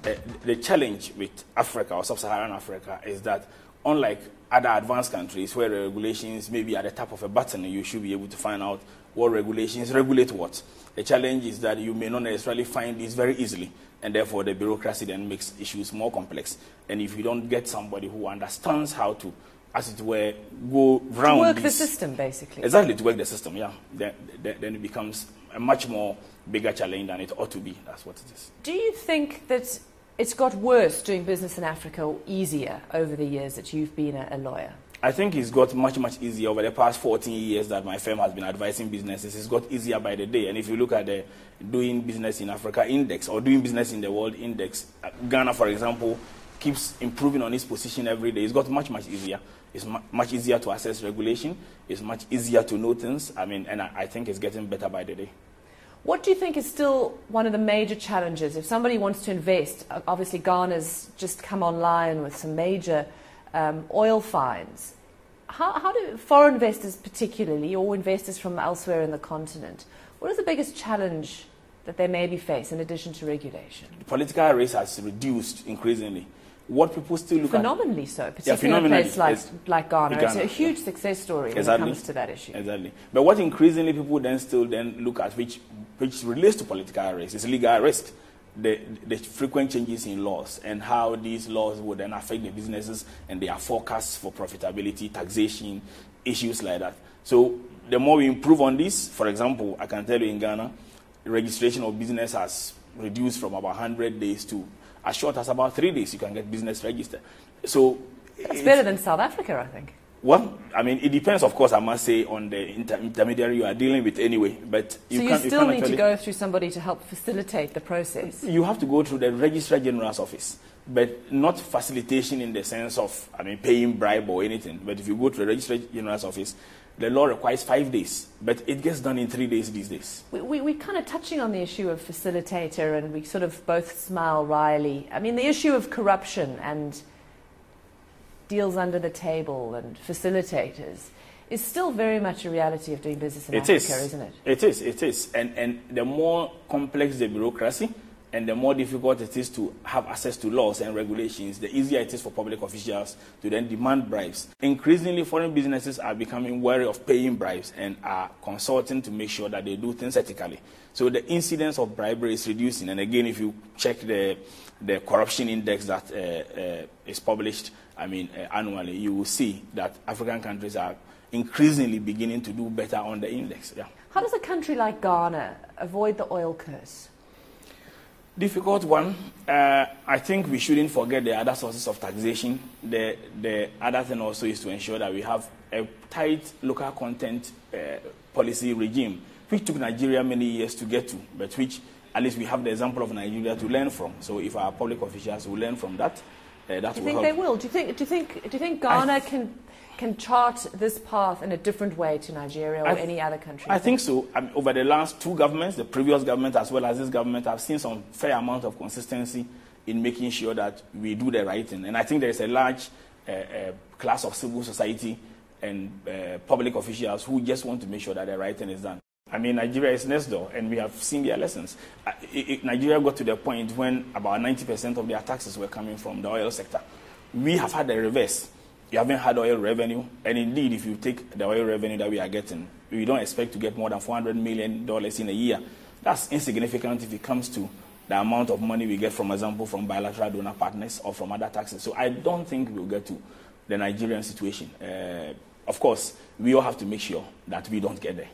the challenge with Africa or sub-Saharan Africa is that unlike other advanced countries where the regulations may be at the tap of a button, you should be able to find out what regulations regulate what. The challenge is that you may not necessarily find this very easily, and therefore the bureaucracy then makes issues more complex. And if you don't get somebody who understands how to, as it were, go round to work the system, basically. Exactly, to work the system, yeah. Then it becomes a much more bigger challenge than it ought to be. That's what it is. Do you think that it's got worse doing business in Africa or easier over the years that you've been a lawyer? I think it's got much, much easier over the past 14 years that my firm has been advising businesses. It's got easier by the day. And if you look at the Doing Business in Africa Index or Doing Business in the World Index, Ghana, for example, keeps improving on its position every day. It's got much, much easier. It's much easier to access regulation. It's much easier to know things. I mean, and I think it's getting better by the day. What do you think is still one of the major challenges? If somebody wants to invest, obviously Ghana's just come online with some major oil finds. How do foreign investors particularly, or investors from elsewhere in the continent, what is the biggest challenge that they maybe face in addition to regulation? The political risk has reduced increasingly. What people still look phenomenally so, particularly in a place like Ghana. It's a huge success story when it comes to that issue. Exactly. But what increasingly people then still look at, which relates to political risk, is legal risk. The frequent changes in laws and how these laws would then affect the businesses and their forecasts for profitability, taxation, issues like that. So the more we improve on this, for example, I can tell you in Ghana, the registration of business has reduced from about 100 days to as short as about 3 days. You can get business registered. So it's better than South Africa, I think. Well, I mean, it depends, of course, I must say, on the intermediary you are dealing with anyway. But you still need to go through somebody to help facilitate the process. You have to go through the Registrar General's office, but not facilitation in the sense of, I mean, paying bribe or anything. But if you go to the Registrar General's office, the law requires 5 days, but it gets done in 3 days these days. We're kind of touching on the issue of facilitator, and we sort of both smile wryly. I mean, the issue of corruption and deals under the table and facilitators is still very much a reality of doing business in Africa, isn't it? It is. And the more complex the bureaucracy and the more difficult it is to have access to laws and regulations, the easier it is for public officials to then demand bribes. Increasingly, foreign businesses are becoming wary of paying bribes and are consulting to make sure that they do things ethically. So the incidence of bribery is reducing. And again, if you check the corruption index that is published, annually, you will see that African countries are increasingly beginning to do better on the index. Yeah. How does a country like Ghana avoid the oil curse? Difficult one. I think we shouldn't forget the other sources of taxation. The other thing also is to ensure that we have a tight local content policy regime, which took Nigeria many years to get to, but which at least we have the example of Nigeria to learn from. So if our public officials will learn from that, that do you will think help. they will? Do you think Ghana can chart this path in a different way to Nigeria or any other country? I think so. Over the last two governments, the previous government as well as this government, I've seen some fair amount of consistency in making sure that we do the right thing. And I think there is a large class of civil society and public officials who just want to make sure that the right thing is done. I mean, Nigeria is next door, and we have seen their lessons. Nigeria got to the point when about 90% of their taxes were coming from the oil sector. We have had the reverse. You haven't had oil revenue, and indeed, if you take the oil revenue that we are getting, we don't expect to get more than $400 million in a year. That's insignificant if it comes to the amount of money we get, for example, from bilateral donor partners or from other taxes. So I don't think we'll get to the Nigerian situation. Of course, we all have to make sure that we don't get there.